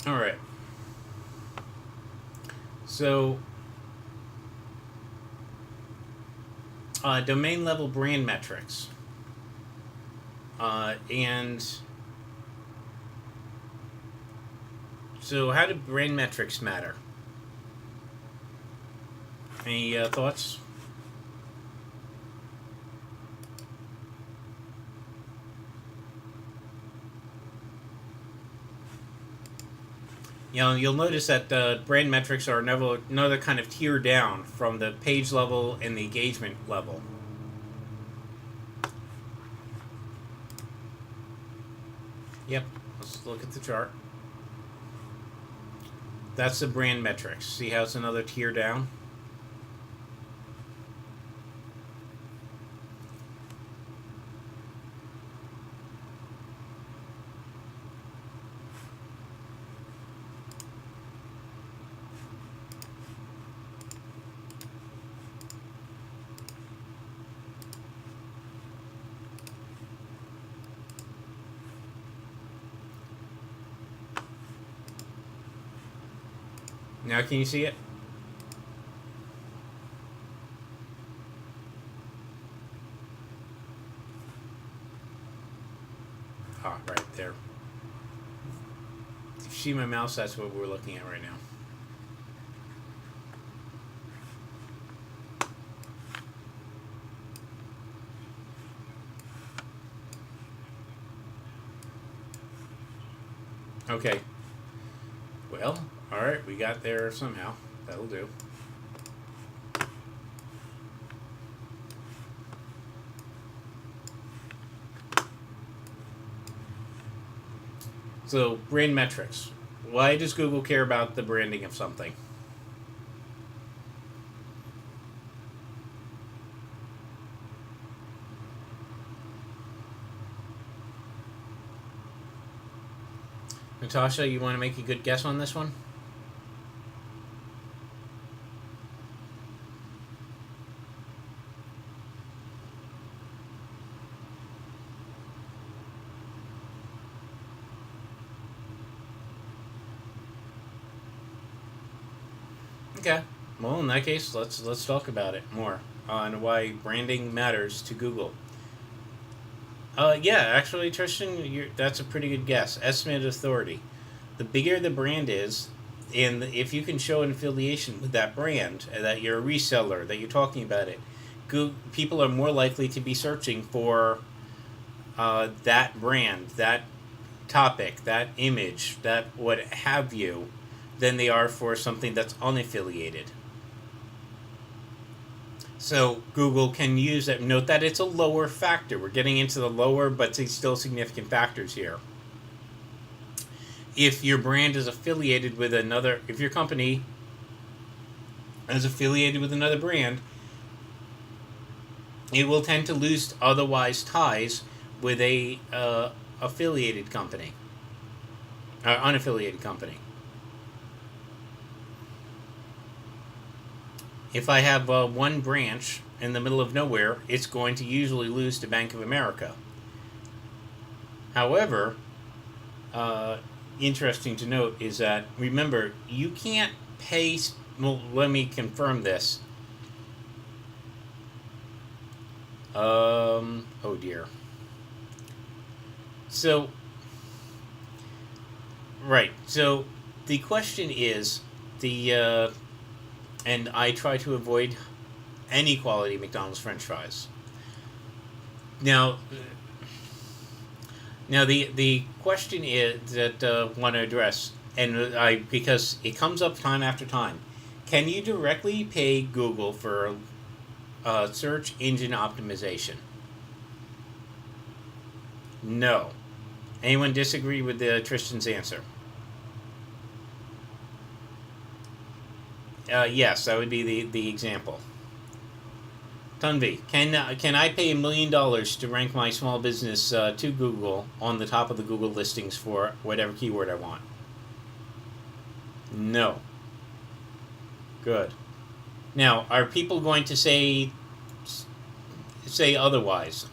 All right. So, domain level brand metrics. And so, how do brand metrics matter? Any thoughts? You'll notice that brand metrics are another kind of tier down from the page level and the engagement level. Yep. Let's look at the chart. That's the brand metrics. See how it's another tier down? Now, can you see it? Ah, right there. If you see my mouse, that's what we're looking at right now. Okay. Well, alright, we got there somehow. That'll do. So, brand metrics. Why does Google care about the branding of something? Natasha, you want to make a good guess on this one? Okay. Well, in that case, let's talk about it more on why branding matters to Google. Yeah, actually, Tristan, that's a pretty good guess. Estimated authority. The bigger the brand is, and if you can show an affiliation with that brand, that you're a reseller, that you're talking about it, people are more likely to be searching for that brand, that topic, that image, that what have you, than they are for something that's unaffiliated. So Google can use that. Note that it's a lower factor. We're getting into the lower, but still significant factors here. If your brand is affiliated with another, if your company is affiliated with another brand, it will tend to lose otherwise ties with a affiliated company, unaffiliated company. If I have one branch in the middle of nowhere, it's going to usually lose to Bank of America. However, interesting to note is that, remember, you can't pay. Well, let me confirm this. Oh dear. So, right. So, the question is and I try to avoid any quality McDonald's French fries. Now, the question is that I want to address, and because it comes up time after time, can you directly pay Google for search engine optimization? No. Anyone disagree with Tristan's answer? Yes, that would be the example. Tunvi, can I pay $1 million to rank my small business to Google on the top of the Google listings for whatever keyword I want? No. Good. Now, are people going to say otherwise?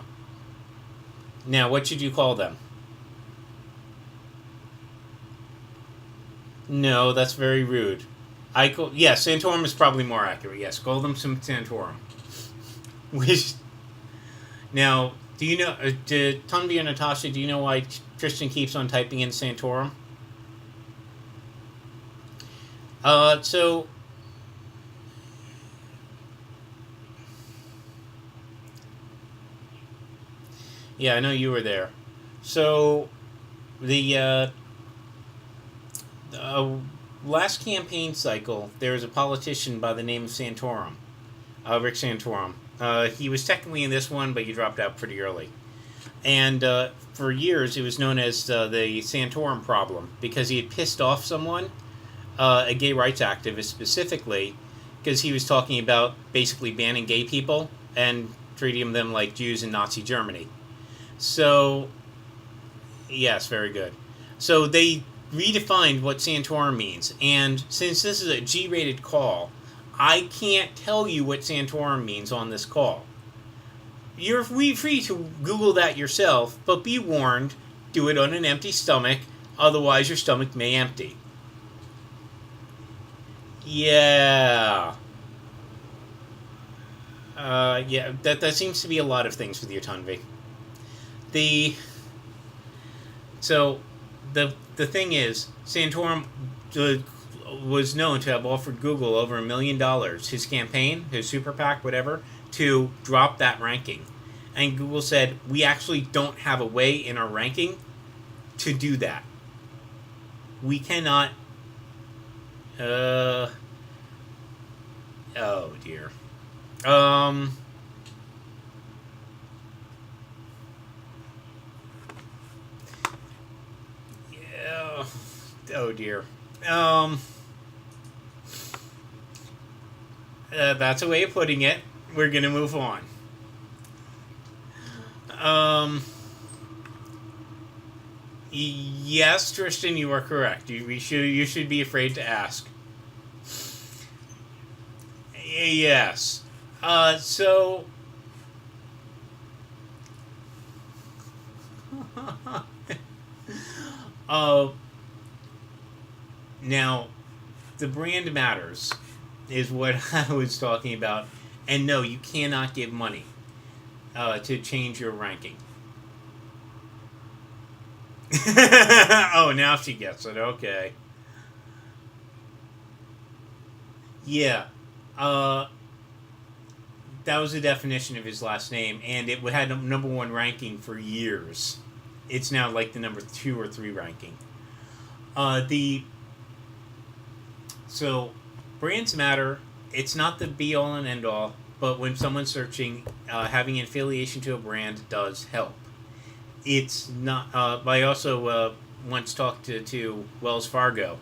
Now, what should you call them? No, that's very rude. Yeah, Santorum is probably more accurate. Yes, call them some Santorum. Which now, do you know? Tunvi and Natasha, do you know why Tristan keeps on typing in Santorum? So yeah, I know you were there. So the uh, last campaign cycle, there was a politician by the name of Santorum, Rick Santorum. He was technically in this one, but he dropped out pretty early. And for years, it was known as the Santorum problem because he had pissed off someone, a gay rights activist specifically, because he was talking about basically banning gay people and treating them like Jews in Nazi Germany. So, yes, very good. So they redefined what Santorum means, and since this is a G-rated call, I can't tell you what Santorum means on this call. You're free to Google that yourself, but be warned, do it on an empty stomach, otherwise your stomach may empty. Yeah. Yeah, that seems to be a lot of things with your Tunvi. The so the thing is, Santorum was known to have offered Google over $1 million, his campaign, his super PAC, whatever, to drop that ranking. And Google said, we actually don't have a way in our ranking to do that. We cannot. Oh dear. Yeah. Oh dear. That's a way of putting it. We're gonna move on. Um. Yes, Tristan, you are correct. You should be afraid to ask. Yes. So. uh, Now, the brand matters is what I was talking about, and no, you cannot give money to change your ranking. Oh, now she gets it. Okay. Yeah. Uh, that was the definition of his last name, and it had a number one ranking for years. It's now like the number 2 or 3 ranking. The So brands matter. It's not the be all and end all, but when someone's searching, having an affiliation to a brand does help. It's not. I also once talked to Wells Fargo,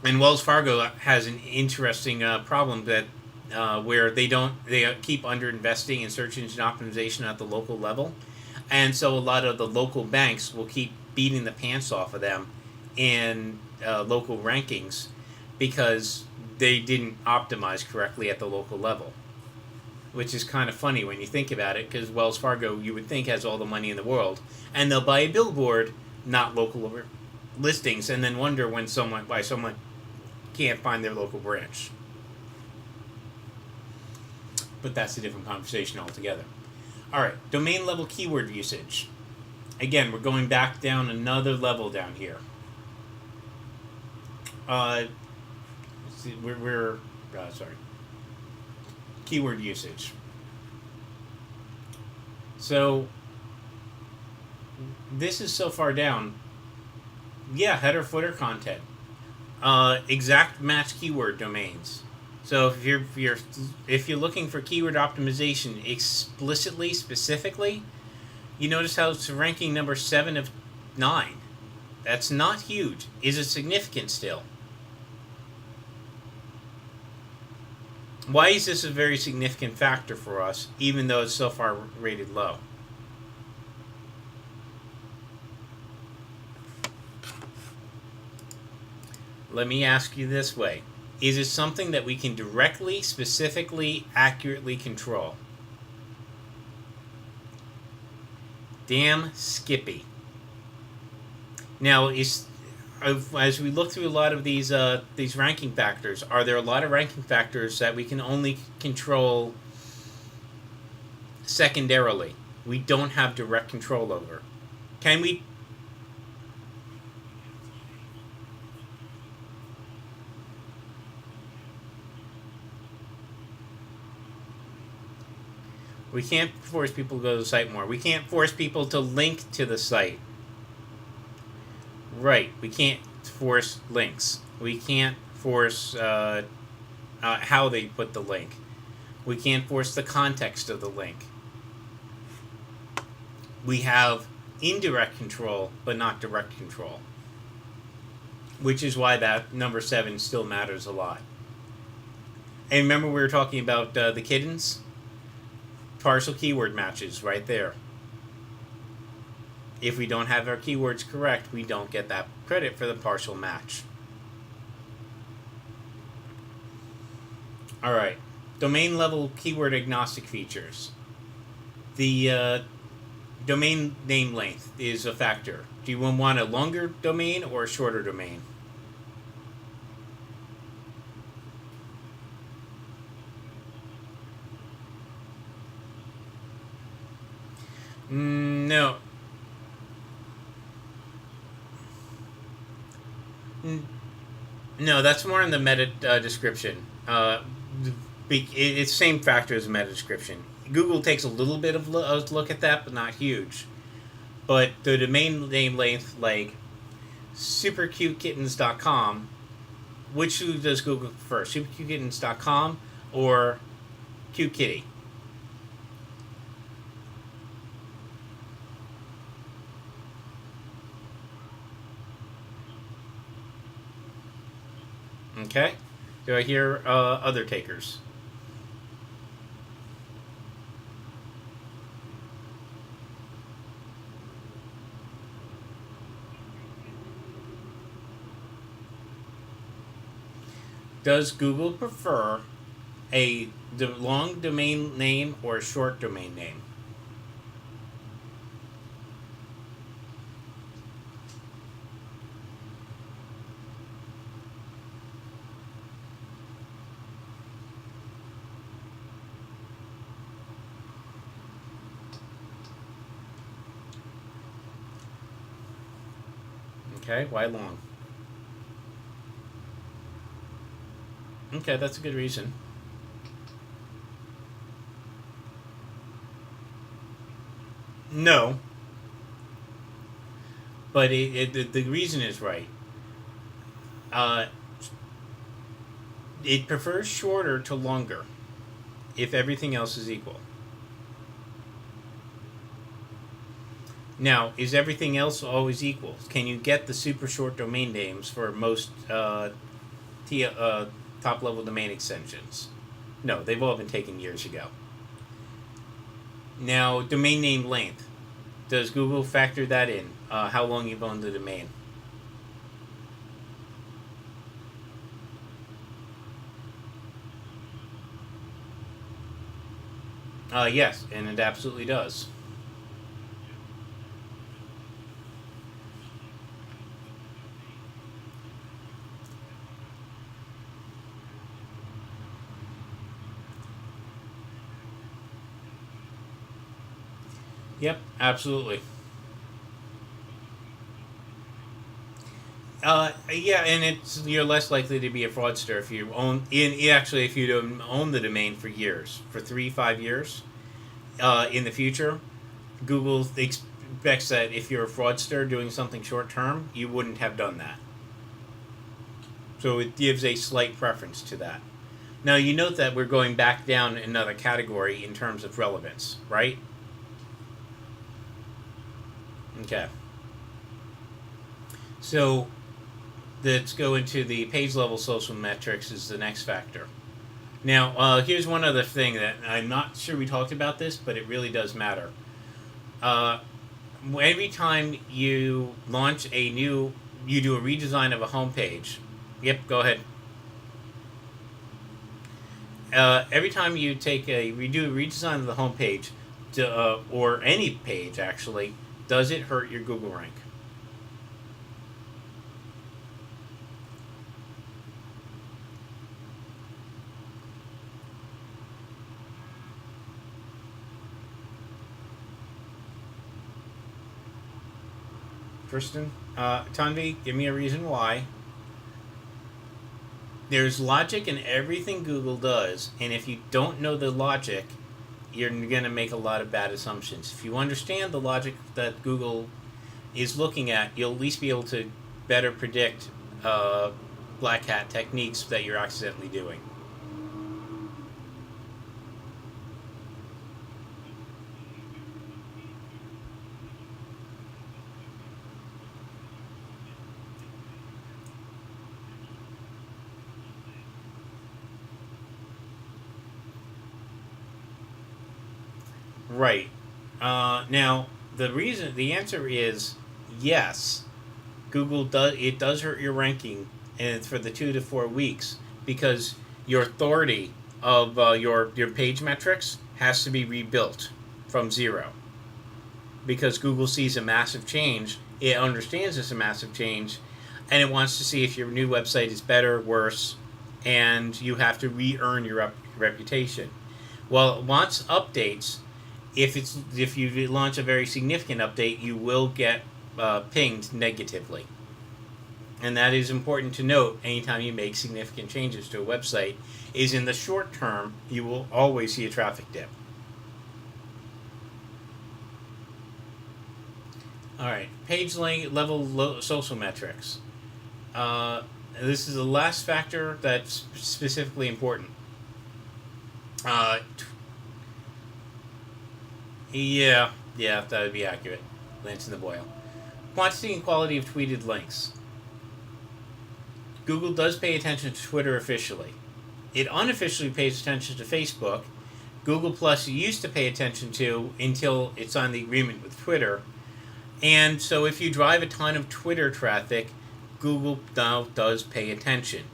and Wells Fargo has an interesting problem that where they keep underinvesting in search engine optimization at the local level, and so a lot of the local banks will keep beating the pants off of them in local rankings because they didn't optimize correctly at the local level, which is kind of funny when you think about it, because Wells Fargo, you would think, has all the money in the world, and they'll buy a billboard, not local listings, and then wonder why someone can't find their local branch. But that's a different conversation altogether. All right, domain level keyword usage. Again, we're going back down another level down here. We're sorry. Keyword usage. So this is so far down. Yeah, header footer content. Exact match keyword domains. So if you're looking for keyword optimization explicitly, specifically, you notice how it's ranking number 7 of 9. That's not huge. Is it significant still? Why is this a very significant factor for us, even though it's so far rated low? Let me ask you this way. Is it something that we can directly, specifically, accurately control? Damn Skippy. Now, as we look through a lot of these ranking factors, are there a lot of ranking factors that we can only control secondarily? We don't have direct control over. Can we? We can't force people to go to the site more. We can't force people to link to the site. Right. We can't force links. We can't force how they put the link. We can't force the context of the link. We have indirect control, but not direct control. Which is why that number 7 still matters a lot. And remember we were talking about the kittens? Partial keyword matches right there. If we don't have our keywords correct, we don't get that credit for the partial match. Alright, domain level keyword agnostic features. The domain name length is a factor. Do you want a longer domain or a shorter domain? No. No, that's more in the meta description. It's the same factor as meta description. Google takes a little bit of a look at that, but not huge. But the domain name length, like supercutekittens.com, which does Google prefer? Supercutekittens.com or Cute Kitty? Okay. Do I hear other takers? Does Google prefer a long domain name or a short domain name? Okay, why long? Okay, that's a good reason. No, but the reason is right. Uh, it prefers shorter to longer if everything else is equal. Now, is everything else always equal? Can you get the super short domain names for most top level domain extensions? No, they've all been taken years ago. Now, domain name length. Does Google factor that in? How long you've owned the domain? Yes, and it absolutely does. Yep, absolutely. Yeah, and you're less likely to be a fraudster if you actually if you don't own the domain for years, for 3-5 years. In the future, Google expects that if you're a fraudster doing something short term, you wouldn't have done that. So it gives a slight preference to that. Now you note that we're going back down another category in terms of relevance, right? Okay. So let's go into the page level social metrics is the next factor. Now, here's one other thing that I'm not sure we talked about this, but it really does matter. Uh, every time you launch you do a redesign of a homepage. Yep, go ahead. Every time you redo a redesign of the homepage, or any page actually, does it hurt your Google rank? Kristen. Tanvi, give me a reason why. There's logic in everything Google does, and if you don't know the logic, you're going to make a lot of bad assumptions. If you understand the logic that Google is looking at, you'll at least be able to better predict black hat techniques that you're accidentally doing. Right. Now, the answer is yes. It does hurt your ranking, and it's for the 2 to 4 weeks because your authority of your page metrics has to be rebuilt from zero because Google sees a massive change. It understands it's a massive change, and it wants to see if your new website is better, worse, and you have to re-earn your reputation. Well, it wants updates. If you launch a very significant update, you will get pinged negatively, and that is important to note. Anytime you make significant changes to a website, is in the short term you will always see a traffic dip. All right, page level social metrics. This is the last factor that's specifically important. Uh, Yeah, that would be accurate. Lance in the boil. Quantity and quality of tweeted links. Google does pay attention to Twitter officially. It unofficially pays attention to Facebook. Google Plus used to pay attention to until it signed the agreement with Twitter. And so if you drive a ton of Twitter traffic, Google now does pay attention.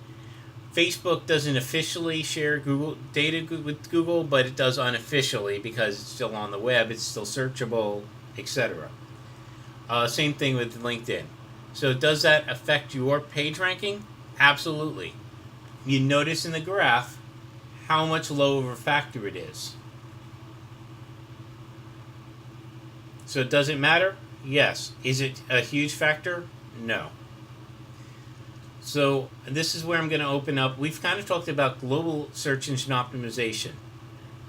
Facebook doesn't officially share Google data with Google, but it does unofficially because it's still on the web, it's still searchable, etc. Same thing with LinkedIn. So does that affect your page ranking? Absolutely. You notice in the graph how much low of a factor it is. So does it matter? Yes. Is it a huge factor? No. So this is where I'm going to open up. We've kind of talked about global search engine optimization.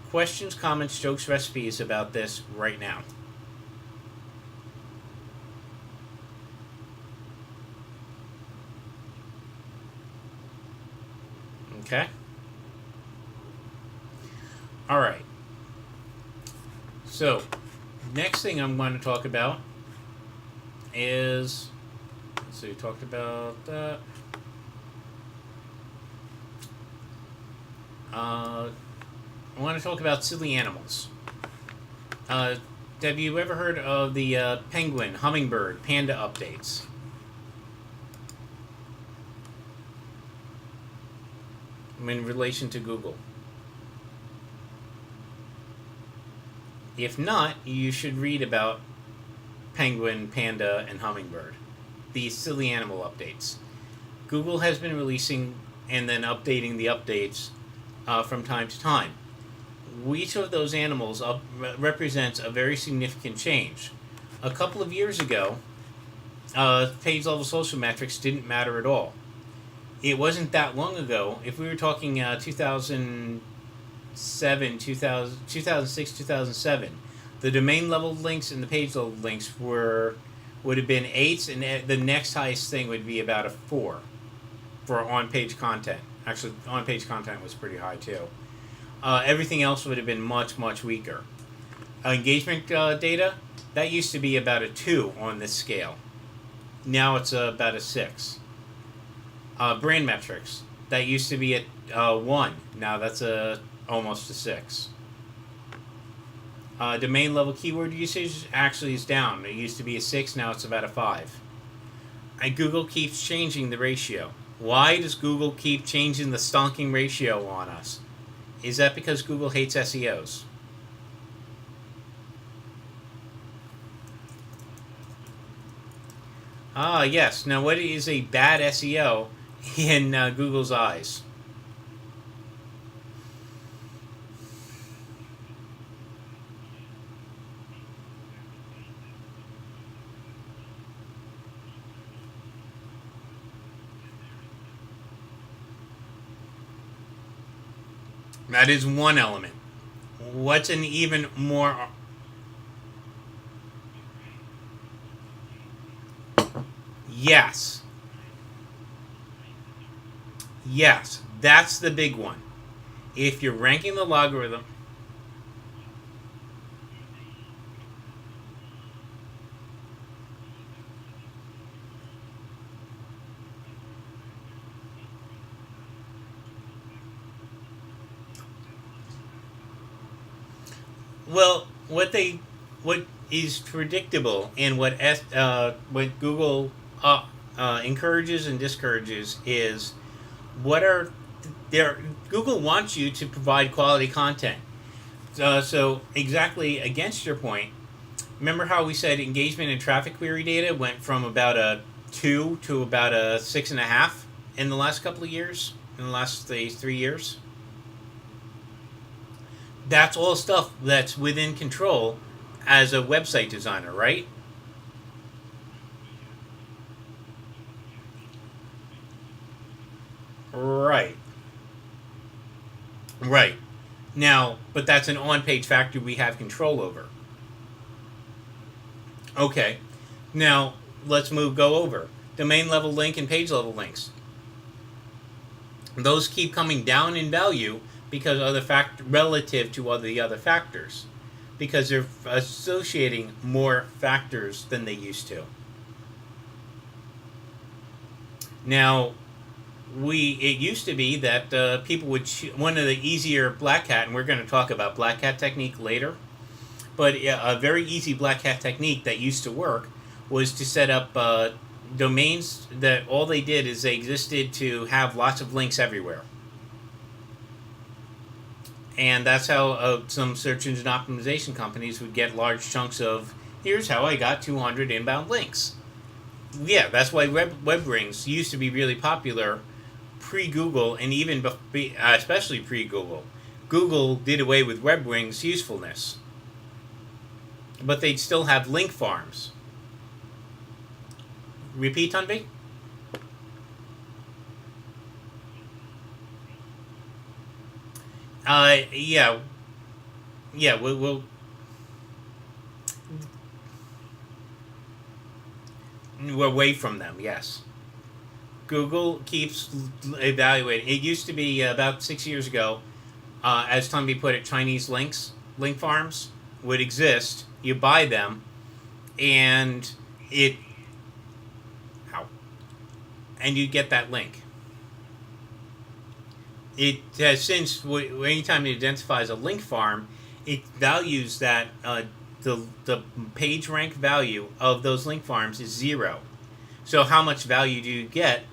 Questions, comments, jokes, recipes about this right now. Okay? All right. So, next thing I'm going to talk about is, so we talked about that. I want to talk about silly animals. Have you ever heard of the penguin, hummingbird, panda updates? In relation to Google. If not, you should read about penguin, panda, and hummingbird. These silly animal updates. Google has been releasing and then updating the updates from time to time. Each of those animals represents a very significant change. A couple of years ago, page level social metrics didn't matter at all. It wasn't that long ago. If we were talking 2007, 2006, 2007, the domain level links and the page level links would have been 8s, and the next highest thing would be about a 4 for on-page content. Actually, on-page content was pretty high too. Everything else would have been much, much weaker. Engagement data, that used to be about a 2 on this scale. Now it's about a 6. Brand metrics, that used to be at 1. Now that's almost a 6. Domain level keyword usage actually is down. It used to be a 6, now it's about a 5. And Google keeps changing the ratio. Why does Google keep changing the stonking ratio on us? Is that because Google hates SEOs? Yes. Now, what is a bad SEO in Google's eyes? That is one element. What's an even more... Yes. Yes. That's the big one. If you're ranking the logarithm... Well, what is predictable and what Google encourages and discourages is what are their Google wants you to provide quality content. So exactly against your point, remember how we said engagement and traffic query data went from about a 2 to about a 6.5 in the last couple of years, in the last 3 years? That's all stuff that's within control as a website designer, right? Right. Right. Now, but that's an on page factor we have control over. Okay. Now, go over. Domain level link and page level links. Those keep coming down in value because of the fact relative to all the other factors, because they're associating more factors than they used to. Now, it used to be that people would one of the easier black hat, and we're going to talk about black hat technique later, but a very easy black hat technique that used to work was to set up domains that all they did is they existed to have lots of links everywhere. And that's how some search engine optimization companies would get large chunks of, here's how I got 200 inbound links. Yeah, that's why web rings used to be really popular pre-Google, and even especially pre-Google. Google did away with web rings usefulness, but they'd still have link farms. Repeat, Tunby? Yeah, yeah. We're away from them. Yes. Google keeps evaluating. It used to be about 6 years ago, as Tumby put it, Chinese link farms would exist. You buy them, and it, ow, and you get that link. It has since, anytime it identifies a link farm, it values that the page rank value of those link farms is 0. So how much value do you get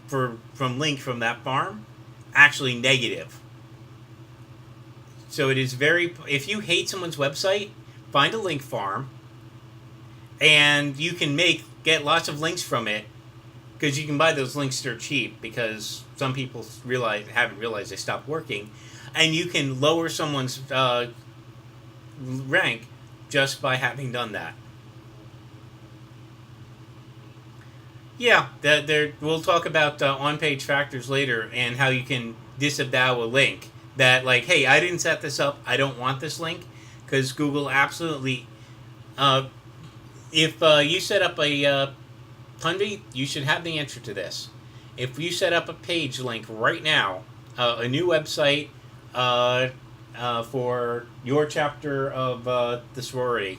from that farm? Actually negative. So it is if you hate someone's website, find a link farm, and you can get lots of links from it, because you can buy those links dirt cheap, because some people haven't realized they stopped working, and you can lower someone's rank just by having done that. Yeah, we'll talk about on-page factors later, and how you can disavow a link that, like, hey, I didn't set this up, I don't want this link, because Google absolutely, if you set up a Tunby, you should have the answer to this. If you set up a page link right now, a new website for your chapter of the sorority,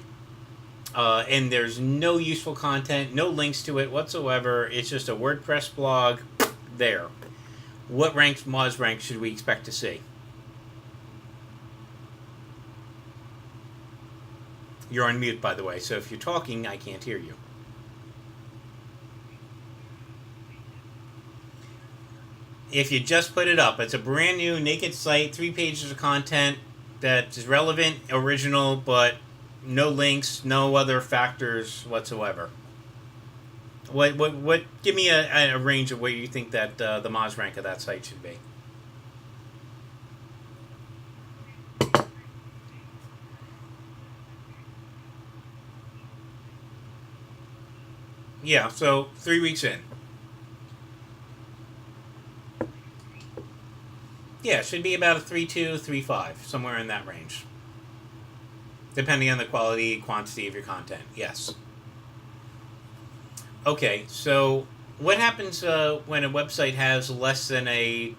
and there's no useful content, no links to it whatsoever, it's just a WordPress blog, there. What Moz rank should we expect to see? You're on mute, by the way, so if you're talking, I can't hear you. If you just put it up, it's a brand new naked site, 3 pages of content that is relevant, original, but no links, no other factors whatsoever. What? Give me a range of what you think that the Moz rank of that site should be. Yeah, so 3 weeks in. Yeah, it should be about a 3.2, 3.5, somewhere in that range. Depending on the quality, quantity of your content. Yes. Okay, so what happens when a website has less than a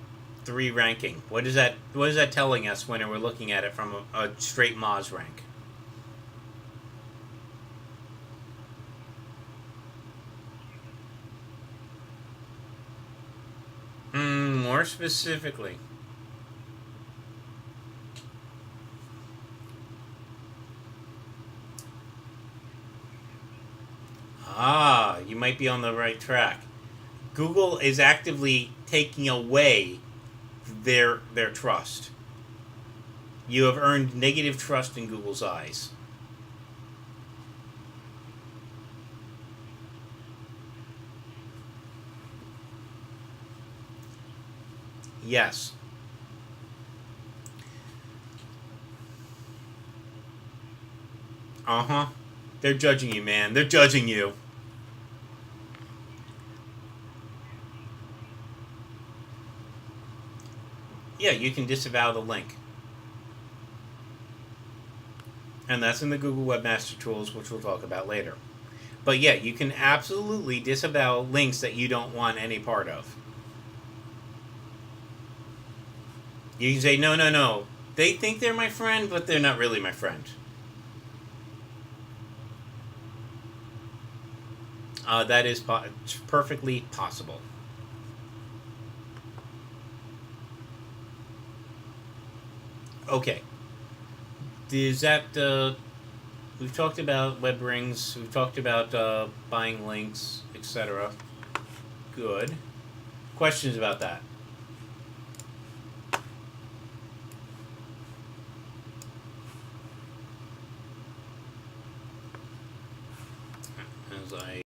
3 ranking? What is that? What is that telling us when we're looking at it from a straight Moz rank? More specifically. Ah, you might be on the right track. Google is actively taking away their trust. You have earned negative trust in Google's eyes. Yes. Uh huh. They're judging you, man. They're judging you. Yeah, you can disavow the link. And that's in the Google Webmaster Tools, which we'll talk about later. But yeah, you can absolutely disavow links that you don't want any part of. You can say, no, no, no. They think they're my friend, but they're not really my friend. That is perfectly possible. Okay. Is that we've talked about web rings, we've talked about buying links, etc. Good. Questions about that? As I